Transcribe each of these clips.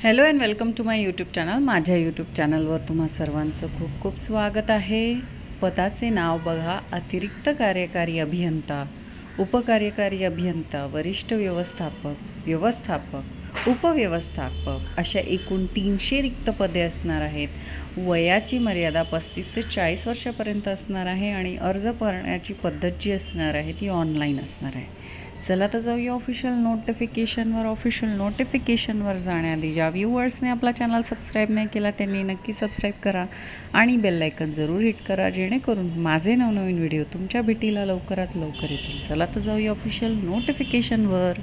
Hello and welcome to my YouTube channel. माझ्या YouTube चॅनलवर तुम्हा सर्वांचं खूप खूप स्वागत आहे। पदाचे नाव बघा, अतिरिक्त कार्यकारी अभियंता, उपकार्यकारी अभियंता, वरिष्ठ व्यवस्थापक, उपव्यवस्थापक अशा एकूण 300 रिक्त पदे असणार आहेत। वयाची मर्यादा 35 ते 40 वर्षापर्यंत असणार आहे आणि अर्ज करण्याची पद्धत जी असणार आहे ती ऑनलाईन असणार आहे। चला तर जाऊया ऑफिशियल नोटिफिकेशनवर जाण्याआधी ज्या व्ह्यूअर्सने आपला चॅनल सबस्क्राईब नाही केला त्यांनी नक्की सबस्क्राईब करा आणि बेल आयकन जरूर हिट करा, जेणेकरून माझे नवनवीन व्हिडिओ तुमच्या भेटीला लवकरात लवकर येतील। चला तर जाऊया ऑफिशियल नोटिफिकेशनवर।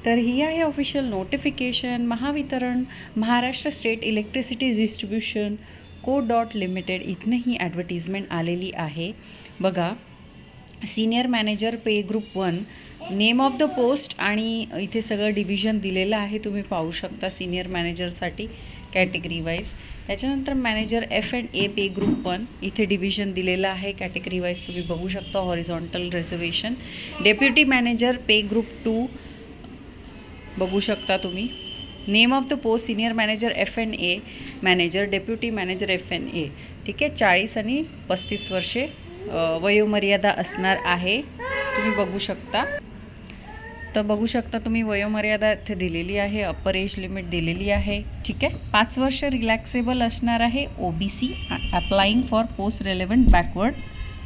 तर ही आहे official notification. Mahavitaran, Maharashtra state electricity distribution को लिमिटेड इथनं ही ॲडव्हर्टिजमेंट आलेली आहे। बघा, senior manager pay group 1, name of the post आणि इथे सगळं डिव्हिजन दिलेलं आहे, तुम्ही पाहू शकता सीनियर मॅनेजरसाठी कॅटेगरी वाईज। त्याच्यानंतर मॅनेजर F&A पे ग्रुप 1 इथे डिव्हिजन दिलेलं आहे कॅटेगरी वाईज, तुम्ही बघू शकता हॉरिझॉन्टल रिझर्वेशन। डेप्युटी मॅनेजर पे ग्रुप 2 बघू शकता तुम्ही। Name of the post senior manager F&A manager, deputy manager F&A, ठीक आहे। 40 आणि 35 वर्षे वयोमर्यादा असणार आहे, तुम्ही बघू शकता। तर बघू शकता तुम्ही वयोमर्यादा इथे दिलेली आहे, अप्पर एज लिमिट दिलेली आहे, ठीक आहे। 5 वर्ष रिलॅक्सेबल असणार आहे, OBC applying for post relevant backward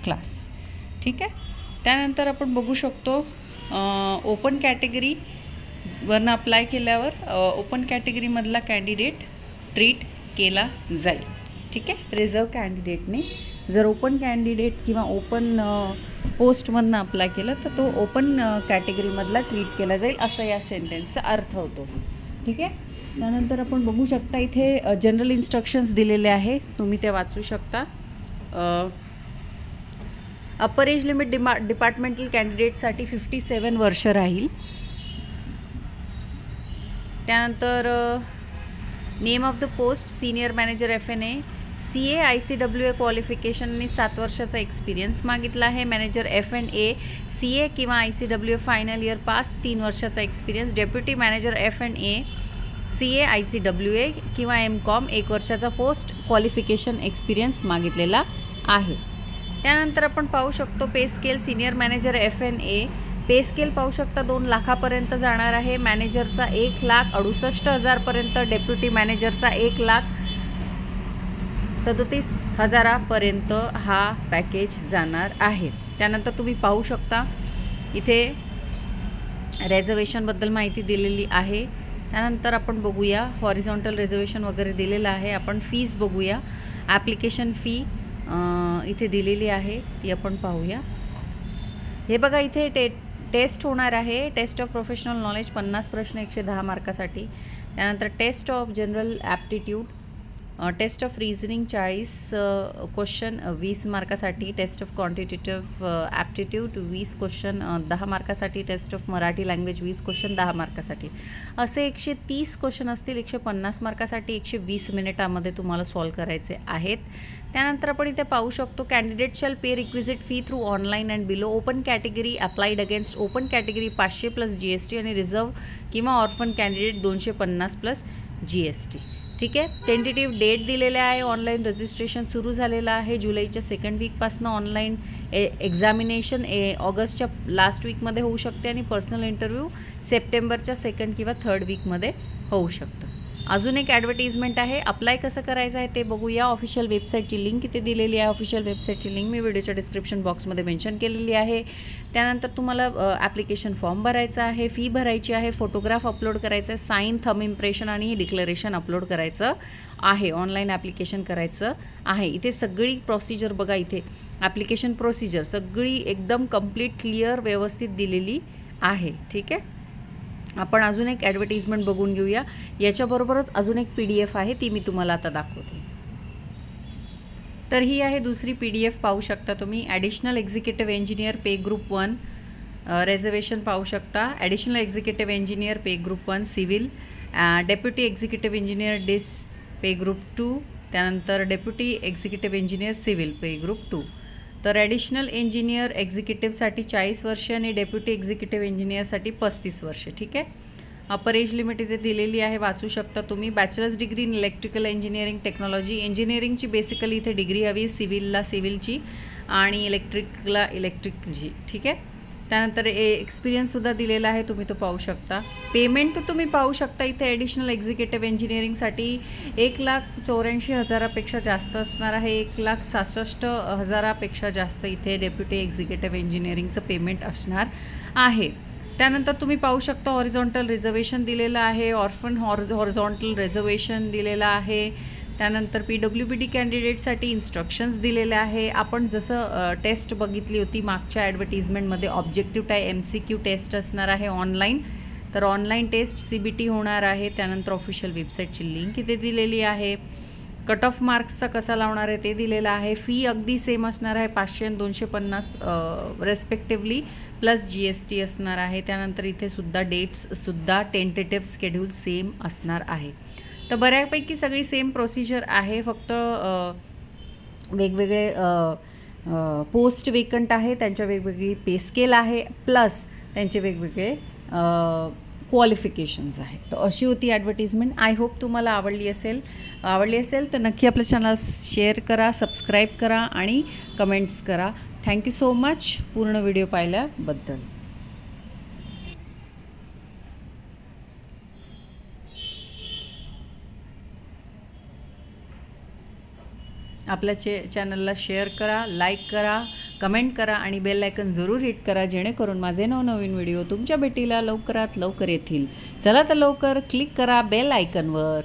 class, ठीक आहे। त्यानंतर आपण बघू शकतो ओपन कॅटेगरी वरनं अप्लाय केल्यावर ओपन कॅटेगरीमधला कॅन्डिडेट ट्रीट केला जाईल, ठीक आहे। रिझर्व कॅन्डिडेटने जर ओपन कॅन्डिडेट किंवा ओपन पोस्टमधनं अप्लाय केलं तर तो ओपन कॅटेगरीमधला ट्रीट केला जाईल, असा या सेंटेन्सचा अर्थ होतो, ठीक आहे। त्यानंतर आपण बघू शकता इथे जनरल इन्स्ट्रक्शन्स दिलेले आहे, तुम्ही ते वाचू शकता। अप्पर एज लिमिट डिपार्टमेंटल कॅन्डिडेटसाठी 57 वर्ष राहील। त्यानंतर name of the post senior manager F&A, CA ICWA क्वालिफिकेशनने 7 वर्षाचा एक्सपिरियन्स मागितला आहे। मॅनेजर F&A CA किंवा ICWA फायनल इयर पास 3 वर्षाचा experience. Deputy manager F&A CA ICWA किंवा MCOM 1 वर्षाचा पोस्ट क्वालिफिकेशन एक्सपिरियन्स मागितलेला आहे। त्यानंतर आपण पाहू शकतो पे स्केल सीनियर मॅनेजर F&A पे स्केल पाहू शकता 2 लाखापर्यंत जाणार आहे। मॅनेजरचा 1,68,000 पर्यंत, डेप्युटी मॅनेजरचा 1,37,000 पर्यंत हा पॅकेज जाणार आहे। त्यानंतर तुम्ही पाहू शकता इथे रिझर्वेशनबद्दल माहिती दिलेली आहे। त्यानंतर आपण बघूया हॉरिझॉन्टल रिझर्वेशन वगैरे दिलेलं आहे। आपण फीज बघूया, ॲप्लिकेशन फी इथे दिलेली आहे, ती आपण पाहूया। हे बघा, इथे टेस्ट होणार आहे, टेस्ट ऑफ प्रोफेशनल नॉलेज 50 प्रश्न 110 मार्कासाठी। त्यानंतर test of general aptitude, test of reasoning 40 question 20 मार्कासाठी। Test of quantitative aptitude 20 question 10 मार्कासाठी। Test of Marathi language 20 question 10 मार्कासाठी। असे 130 क्वेश्चन असतील 150 मार्कासाठी, 120 मिनिटामध्ये तुम्हाला सॉल्व करायचे आहेत। त्यानंतर आपण इथे पाहू शकतो candidate shall pay requisite fee through online and below. Open category applied against open category 500 plus GST आणि रिझर्व किंवा ऑर्फन कॅन्डिडेट 250 प्लस GST, ठीक आहे। टेंटेटिव्ह डेट दिलेले आहे, ऑनलाईन रजिस्ट्रेशन सुरू झालेलं आहे जुलैच्या 2nd वीकपासून। ऑनलाईन एक्झामिनेशन ऑगस्टच्या लास्ट वीकमध्ये होऊ शकते आणि पर्सनल इंटरव्ह्यू सप्टेंबरच्या 2nd किंवा 3rd वीकमध्ये होऊ शकतं। अजून एक ॲडव्हर्टिजमेंट आहे, अप्लाय कसं करायचं आहे ते बघूया। ऑफिशियल वेबसाईटची लिंक इथे दिलेली आहे, ऑफिशियल वेबसाईटची लिंक मी व्हिडिओच्या डिस्क्रिप्शन बॉक्समध्ये मेन्शन केलेली आहे। त्यानंतर तुम्हाला ॲप्लिकेशन फॉर्म भरायचा आहे, फी भरायची आहे, फोटोग्राफ अपलोड करायचं आहे, साईन, थंब इम्प्रेशन आणि डिक्लेरेशन अपलोड करायचं आहे, ऑनलाईन ॲप्लिकेशन करायचं आहे। इथे सगळी प्रोसिजर बघा, इथे ॲप्लिकेशन प्रोसिजर सगळी एकदम कंप्लीट क्लिअर व्यवस्थित दिलेली आहे, ठीक आहे। आपण अजून एक ॲडव्हर्टिजमेंट बघून घेऊया, याच्याबरोबरच अजून एक PDF आहे, ती मी तुम्हाला आता दाखवते। तर ही आहे दुसरी PDF, पाहू शकता तुम्ही। Additional executive engineer pay group 1 reservation पाहू शकता. Additional executive engineer pay group 1 civil, deputy executive engineer डिस पे ग्रुप 2, त्यानंतर deputy executive engineer civil pay group 2. तर ॲडिशनल इंजिनियर एक्झिक्युटिव्हसाठी 40 वर्ष आणि डेप्युटी एक्झिक्युटिव्ह इंजिनियरसाठी 35 वर्ष. ठीक आहे. अपर एज लिमिट इथे दिलेली आहे, वाचू शकता तुम्ही. Bachelors degree in electrical engineering technology, इंजिनिअरिंगची बेसिकली इथे डिग्री हवी, सिव्हिलला सिव्हिलची आणि इलेक्ट्रिकला इलेक्ट्रिकची. ठीक आहे. त्यानंतर एक्सपिरियन्ससुद्धा दिलेला आहे, तुम्ही तो पाहू शकता. पेमेंट तुम्ही पाहू शकता इथे ॲडिशनल एक्झिक्युटिव्ह इंजिनिअरिंगसाठी 1,84,000पेक्षा जास्त असणार आहे. 1,66,000पेक्षा जास्त इथे डेप्युटी एक्झिक्युटिव्ह इंजिनिअरिंगचं पेमेंट असणार आहे. त्यानंतर तुम्ही पाहू शकता हॉरिझॉन्टल रिझर्वेशन दिलेलं आहे, ऑर्फन हॉरिझॉन्टल रिझर्वेशन दिलेलं आहे. त्यानंतर PWBD कॅन्डिडेटसाठी इन्स्ट्रक्शन्स दिलेले आहे. आपण जसं टेस्ट बघितली होती मागच्या ॲडव्हर्टिजमेंटमध्ये, ऑब्जेक्टिव्ह MCQ टेस्ट असणार आहे ऑनलाईन. तर ऑनलाईन टेस्ट CBT होणार आहे. त्यानंतर ऑफिशियल वेबसाईटची लिंक इथे दिलेली आहे. कट ऑफ मार्क्सचा कसा लावणार आहे ते दिलेलं आहे. फी अगदी सेम असणार आहे, 500 आणि 250 रेस्पेक्टिव्हली, प्लस GST असणार आहे. त्यानंतर इथे सुद्धा डेट्ससुद्धा टेंटेटिव्ह स्केड्यूल सेम असणार आहे. तर बऱ्यापैकी सगळी सेम प्रोसिजर आहे, फक्त वेगवेगळे पोस्ट वेकंट आहे, त्यांच्या वेगवेगळी पे स्केल आहे, प्लस त्यांचे वेगवेगळे क्वालिफिकेशन्स आहेत. तर अशी होती ॲडव्हर्टिजमेंट. आय होप तुम्हाला आवडली असेल तर नक्की आपलं चॅनल शेअर करा, सबस्क्राईब करा आणि कमेंट्स करा. थँक्यू सो मच पूर्ण व्हिडिओ पाहिल्याबद्दल. आपल्या चॅनलला शेअर करा, लाईक करा, कमेंट करा आणि बेल आयकन जरूर हिट करा, जेणेकरून माझे नवनवीन व्हिडिओ तुमच्या भेटीला लवकरात लवकर येतील. चला तर लवकर क्लिक करा बेल आयकनवर.